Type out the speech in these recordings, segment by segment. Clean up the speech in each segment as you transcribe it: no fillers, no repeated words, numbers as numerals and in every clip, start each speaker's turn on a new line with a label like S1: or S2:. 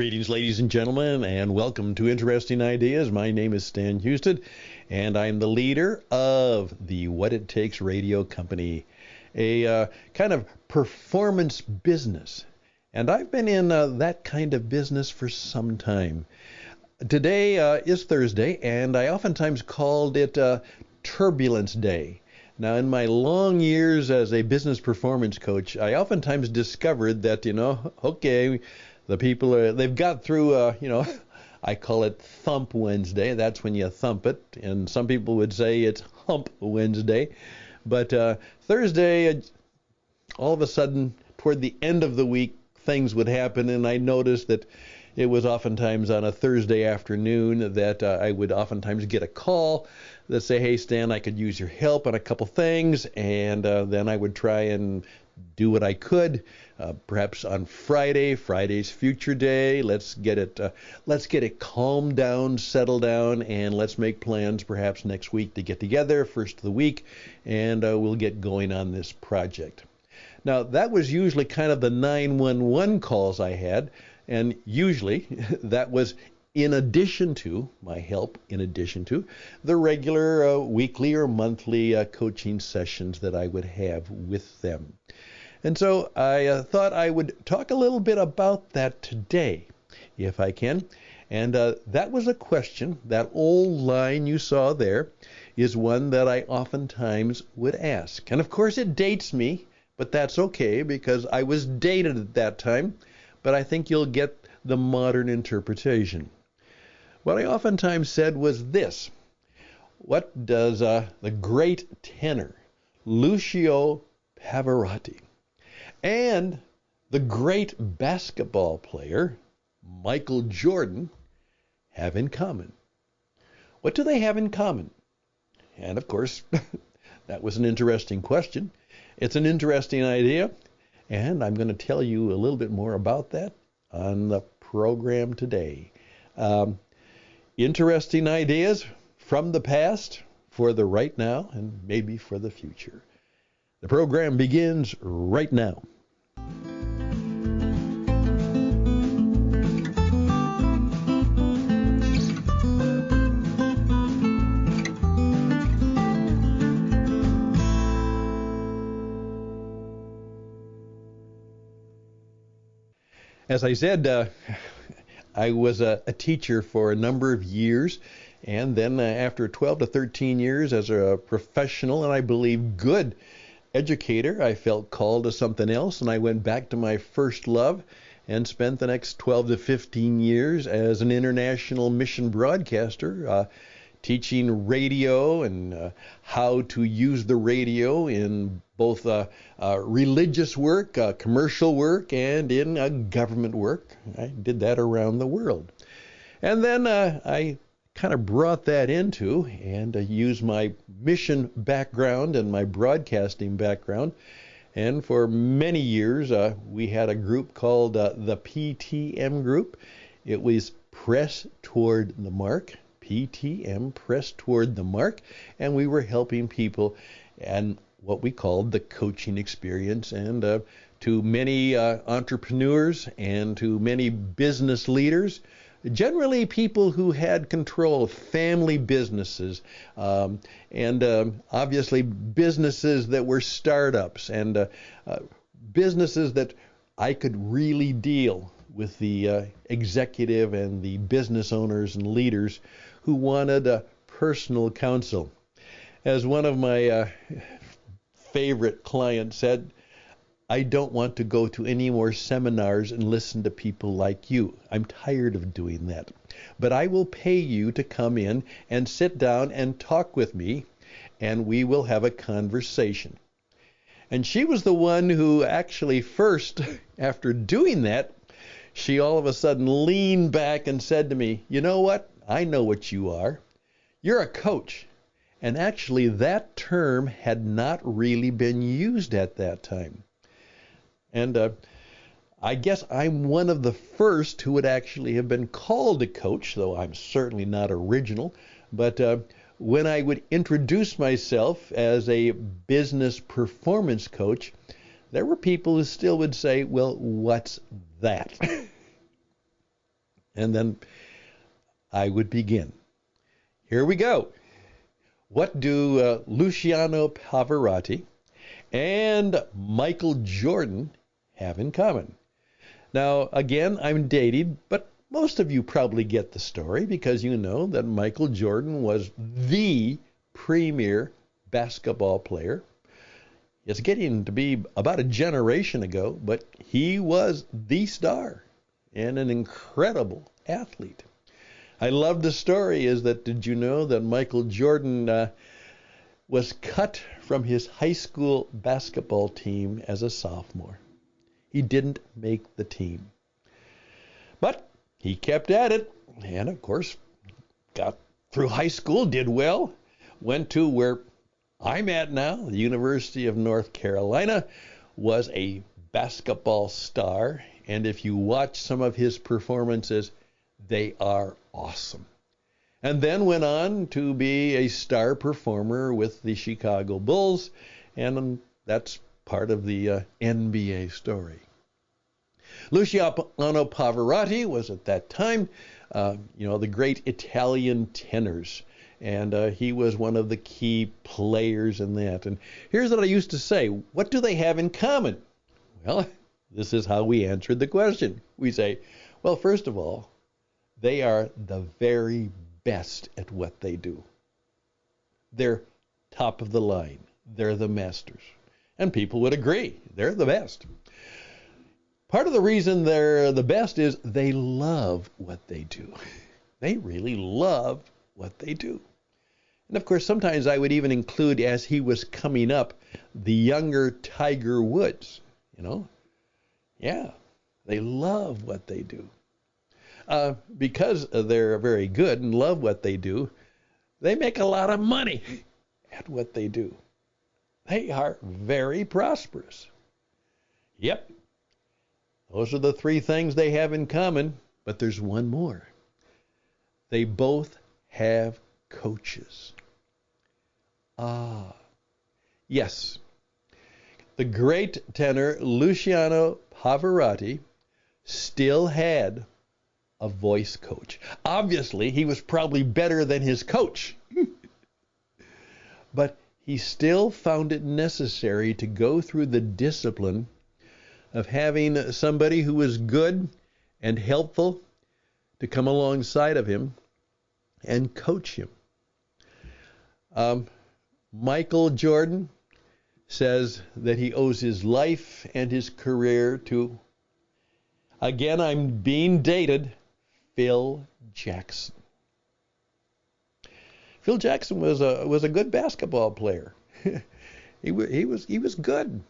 S1: Greetings, ladies and gentlemen, and welcome to Interesting Ideas. My name is Stan Houston, and I'm the leader of the What It Takes Radio Company, a kind of performance business. And I've been in that kind of business for some time. Today is Thursday, and I oftentimes called it Turbulence Day. Now, in my long years as a business performance coach, I oftentimes discovered that, the people they've got through, I call it Thump Wednesday. That's when you thump it. And some people would say it's Hump Wednesday. But Thursday, all of a sudden, toward the end of the week, things would happen. And I noticed that it was oftentimes on a Thursday afternoon that I would oftentimes get a call that say, hey, Stan, I could use your help on a couple things. And then I would try and do what I could. Perhaps on Friday's future day, let's get it calmed down, settled down, and let's make plans perhaps next week to get together, first of the week, and we'll get going on this project. Now, that was usually kind of the 911 calls I had, and usually that was in addition to my help, in addition to the regular weekly or monthly coaching sessions that I would have with them. And so I thought I would talk a little bit about that today, if I can. And that was a question, that old line you saw there is one that I oftentimes would ask. And of course it dates me, but that's okay because I was dated at that time. But I think you'll get the modern interpretation. What I oftentimes said was this: what does the great tenor Luciano Pavarotti and the great basketball player Michael Jordan have in common? What do they have in common? And of course, that was an interesting question. It's an interesting idea, and I'm going to tell you a little bit more about that on the program today. Interesting ideas from the past for the right now and maybe for the future. The program begins right now. As I said, I was a teacher for a number of years, and then after 12 to 13 years as a professional and I believe good educator, I felt called to something else, and I went back to my first love and spent the next 12 to 15 years as an international mission broadcaster, teaching radio and how to use the radio in both religious work, commercial work, and in government work. I did that around the world. And then I kind of brought that into and used my mission background and my broadcasting background. And for many years, we had a group called the PTM Group. It was Press Toward the Mark. PTM, Press Toward the Mark. And we were helping people and what we called the coaching experience, and to many entrepreneurs and to many business leaders, generally people who had control of family businesses, and obviously businesses that were startups, and businesses that I could really deal with the executive and the business owners and leaders who wanted personal counsel. As one of my favorite client said, I don't want to go to any more seminars and listen to people like you. I'm tired of doing that. But I will pay you to come in and sit down and talk with me, and we will have a conversation. And she was the one who actually first, after doing that, she all of a sudden leaned back and said to me, you know what? I know what you are. You're a coach. And actually, that term had not really been used at that time. And I guess I'm one of the first who would actually have been called a coach, though I'm certainly not original. But when I would introduce myself as a business performance coach, there were people who still would say, well, what's that? And then I would begin. Here we go. What do Luciano Pavarotti and Michael Jordan have in common? Now, again, I'm dated, but most of you probably get the story because you know that Michael Jordan was the premier basketball player. It's getting to be about a generation ago, but he was the star and an incredible athlete. I love the story is that, did you know that Michael Jordan was cut from his high school basketball team as a sophomore? He didn't make the team. But he kept at it and, of course, got through high school, did well, went to where I'm at now, the University of North Carolina, was a basketball star. And if you watch some of his performances, they are awesome. And then went on to be a star performer with the Chicago Bulls, and that's part of the NBA story. Luciano Pavarotti was at that time, the great Italian tenors, and he was one of the key players in that. And here's what I used to say: what do they have in common? Well, this is how we answered the question. We say, well, first of all, they are the very best at what they do. They're top of the line. They're the masters. And people would agree. They're the best. Part of the reason they're the best is they love what they do. They really love what they do. And of course, sometimes I would even include, as he was coming up, the younger Tiger Woods. Yeah, they love what they do. Because they're very good and love what they do, they make a lot of money at what they do. They are very prosperous. Yep. Those are the three things they have in common, but there's one more. They both have coaches. Yes. The great tenor Luciano Pavarotti still had a voice coach. Obviously, he was probably better than his coach. But he still found it necessary to go through the discipline of having somebody who was good and helpful to come alongside of him and coach him. Michael Jordan says that he owes his life and his career to, again, I'm being dated, Phil Jackson. Phil Jackson was a good basketball player. He was good.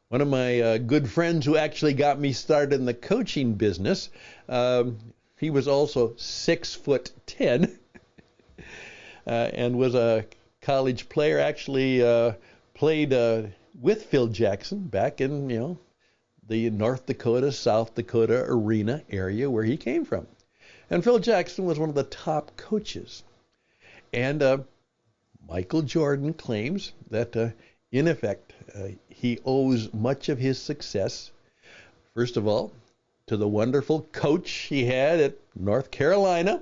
S1: One of my good friends who actually got me started in the coaching business, he was also 6'10", and was a college player. Actually played with Phil Jackson back in the North Dakota, South Dakota arena area where he came from. And Phil Jackson was one of the top coaches. And Michael Jordan claims that, in effect, he owes much of his success, first of all, to the wonderful coach he had at North Carolina,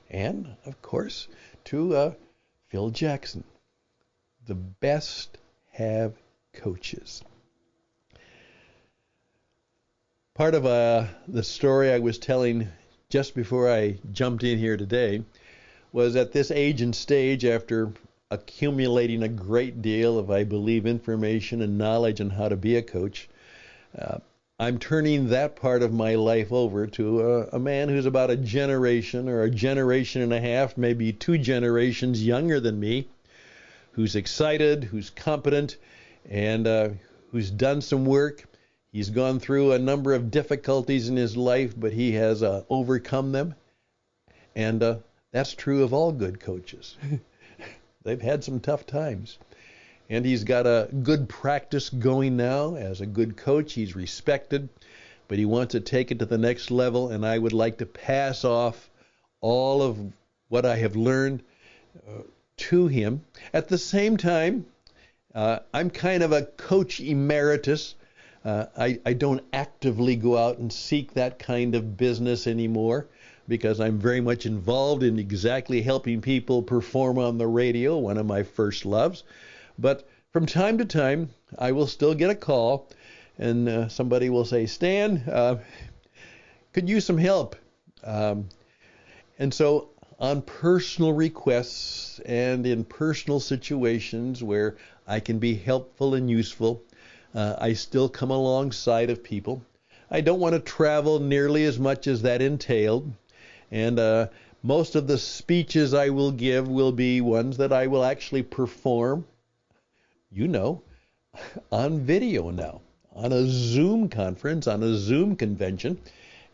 S1: and, of course, to Phil Jackson. The best have coaches. Part of the story I was telling just before I jumped in here today was at this age and stage, after accumulating a great deal of, I believe, information and knowledge on how to be a coach, I'm turning that part of my life over to a man who's about a generation or a generation and a half, maybe 2 generations younger than me, who's excited, who's competent, and who's done some work. He's gone through a number of difficulties in his life, but he has overcome them. And that's true of all good coaches. They've had some tough times. And he's got a good practice going now. As a good coach, he's respected, but he wants to take it to the next level, and I would like to pass off all of what I have learned to him. At the same time, I'm kind of a coach emeritus. I don't actively go out and seek that kind of business anymore. because I'm very much involved in exactly helping people perform on the radio, one of my first loves. But from time to time, I will still get a call, and somebody will say, Stan, could use some help. And so on personal requests and in personal situations where I can be helpful and useful, I still come alongside of people. I don't want to travel nearly as much as that entailed. And most of the speeches I will give will be ones that I will actually perform, on video now, on a Zoom conference, on a Zoom convention,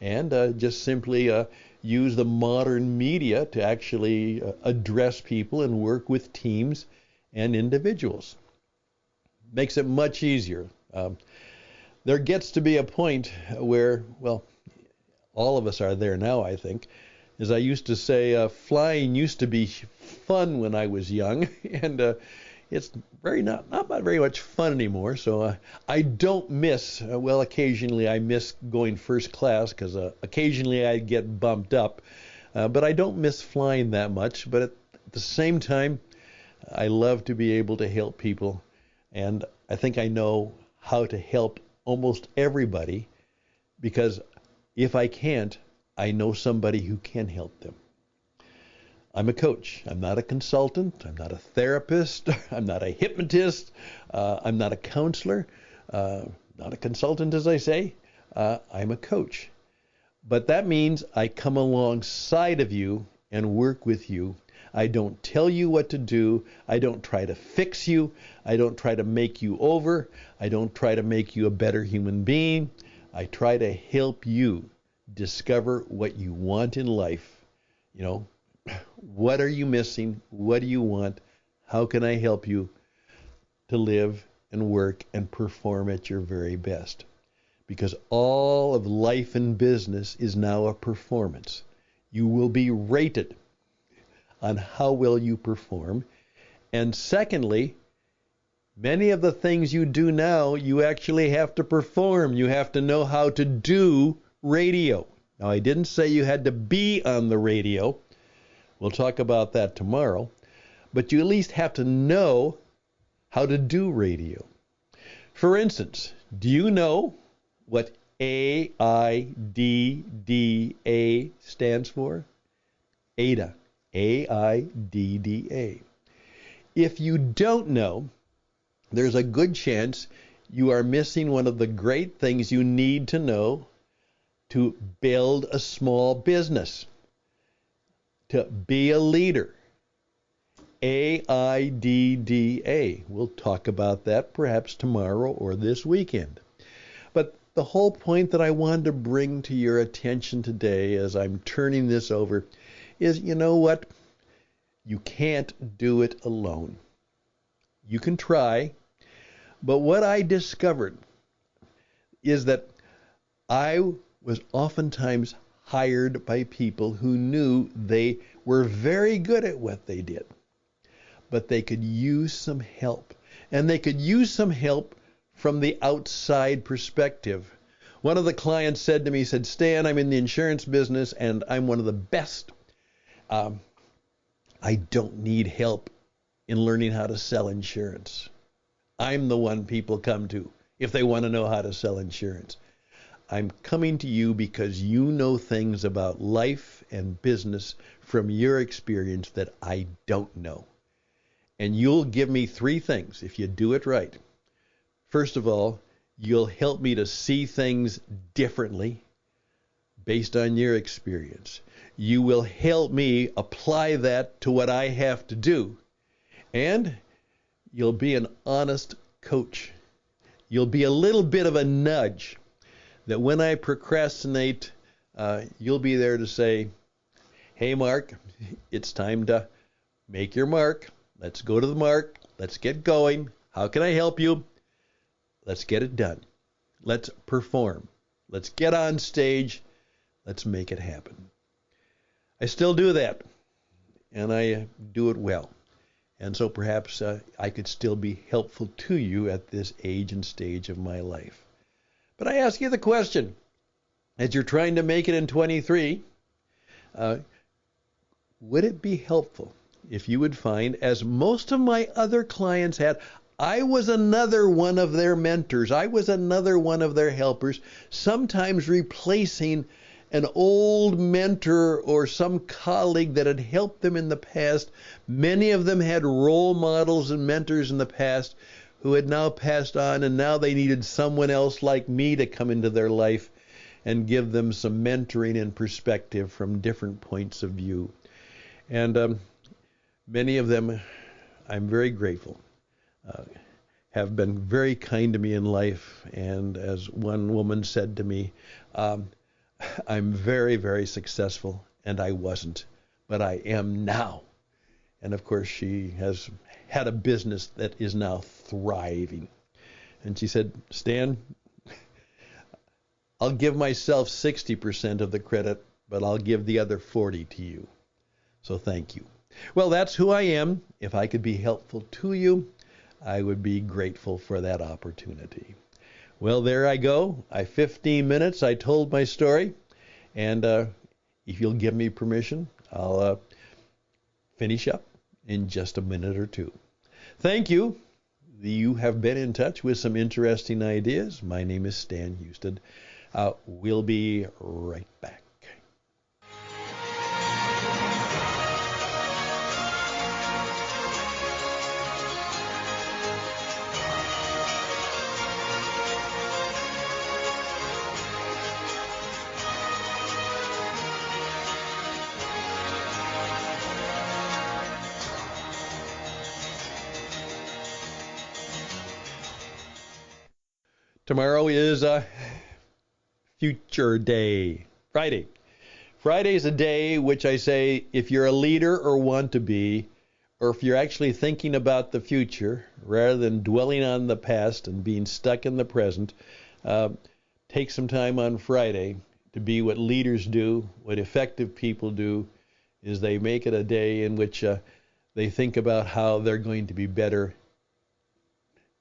S1: and just simply use the modern media to actually address people and work with teams and individuals. Makes it much easier. There gets to be a point where, well, all of us are there now, I think. As I used to say, flying used to be fun when I was young, and it's not very much fun anymore. So I don't miss, occasionally I miss going first class because occasionally I get bumped up, but I don't miss flying that much. But at the same time, I love to be able to help people, and I think I know how to help almost everybody, because if I can't, I know somebody who can help them. I'm a coach. I'm not a consultant. I'm not a therapist. I'm not a hypnotist. I'm not a counselor. Not a consultant, as I say. I'm a coach. But that means I come alongside of you and work with you. I don't tell you what to do. I don't try to fix you. I don't try to make you over. I don't try to make you a better human being. I try to help you discover what you want in life. What are you missing? What do you want? How can I help you to live and work and perform at your very best? Because all of life and business is now a performance. You will be rated on how well you perform. And secondly, many of the things you do now, you actually have to perform. You have to know how to do radio. Now, I didn't say you had to be on the radio. We'll talk about that tomorrow. But you at least have to know how to do radio. For instance, do you know what AIDDA stands for? AIDDA. AIDDA. If you don't know, there's a good chance you are missing one of the great things you need to know to build a small business, to be a leader. AIDDA. We'll talk about that perhaps tomorrow or this weekend. But the whole point that I wanted to bring to your attention today as I'm turning this over is, you know what? You can't do it alone. You can try, but what I discovered is that I was oftentimes hired by people who knew they were very good at what they did, but they could use some help, and they could use some help from the outside perspective. One of the clients said to me, Stan, I'm in the insurance business and I'm one of the best. I don't need help in learning how to sell insurance. I'm the one people come to if they want to know how to sell insurance. I'm coming to you because you know things about life and business from your experience that I don't know. And you'll give me 3 things if you do it right. First of all, you'll help me to see things differently based on your experience. You will help me apply that to what I have to do. And you'll be an honest coach. You'll be a little bit of a nudge that when I procrastinate, you'll be there to say, hey, Mark, it's time to make your mark. Let's go to the mark. Let's get going. How can I help you? Let's get it done. Let's perform. Let's get on stage. Let's make it happen. I still do that, and I do it well. And so perhaps I could still be helpful to you at this age and stage of my life. But I ask you the question, as you're trying to make it in 23, Uh, would it be helpful if you would find, as most of my other clients had, I was another one of their mentors. I was another one of their helpers, sometimes replacing an old mentor or some colleague that had helped them in the past. Many of them had role models and mentors in the past who had now passed on, and now they needed someone else like me to come into their life and give them some mentoring and perspective from different points of view. And many of them, I'm very grateful, have been very kind to me in life. And as one woman said to me, I'm very, very successful, and I wasn't, but I am now. And of course, she has had a business that is now thriving. And she said, Stan, I'll give myself 60% of the credit, but I'll give the other 40 to you. So thank you. Well, that's who I am. If I could be helpful to you, I would be grateful for that opportunity. Well, there I go. 15 minutes, I told my story. And if you'll give me permission, I'll finish up in just a minute or two. Thank you. You have been in touch with some interesting ideas. My name is Stan Houston. We'll be right back. Tomorrow is Future Day, Friday. Friday is a day which I say, if you're a leader or want to be, or if you're actually thinking about the future rather than dwelling on the past and being stuck in the present, take some time on Friday to be what leaders do, what effective people do, is they make it a day in which they think about how they're going to be better,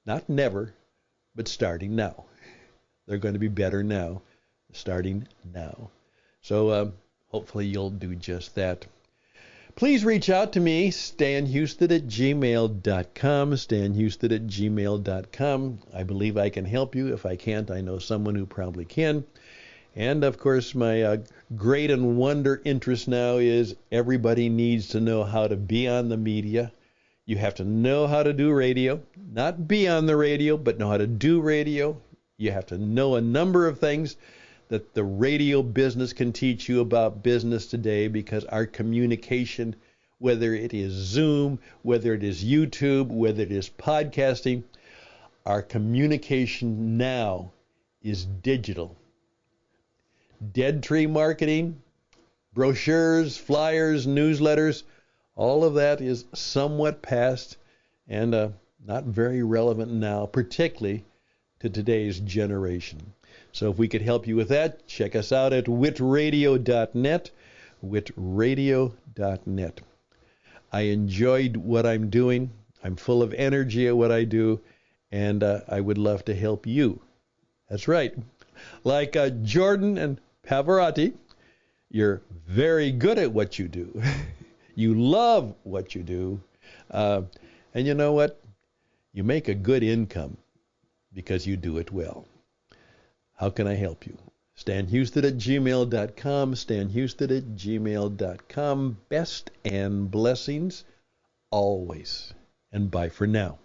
S1: not never, but starting now. They're going to be better now, starting now. So hopefully you'll do just that. Please reach out to me, stanhouston@gmail.com, stanhouston@gmail.com. I believe I can help you. If I can't, I know someone who probably can. And, of course, my great and wonder interest now is everybody needs to know how to be on the media. You have to know how to do radio, not be on the radio, but know how to do radio. You have to know a number of things that the radio business can teach you about business today, because our communication, whether it is Zoom, whether it is YouTube, whether it is podcasting, our communication now is digital. Dead tree marketing, brochures, flyers, newsletters, all of that is somewhat past and not very relevant now, particularly to today's generation. So if we could help you with that, check us out at witradio.net, witradio.net. I enjoyed what I'm doing. I'm full of energy at what I do, and I would love to help you. That's right. Like Jordan and Pavarotti, you're very good at what you do. You love what you do. And you know what? You make a good income because you do it well. How can I help you? StanHouston@gmail.com, StanHouston@gmail.com. Best and blessings always. And bye for now.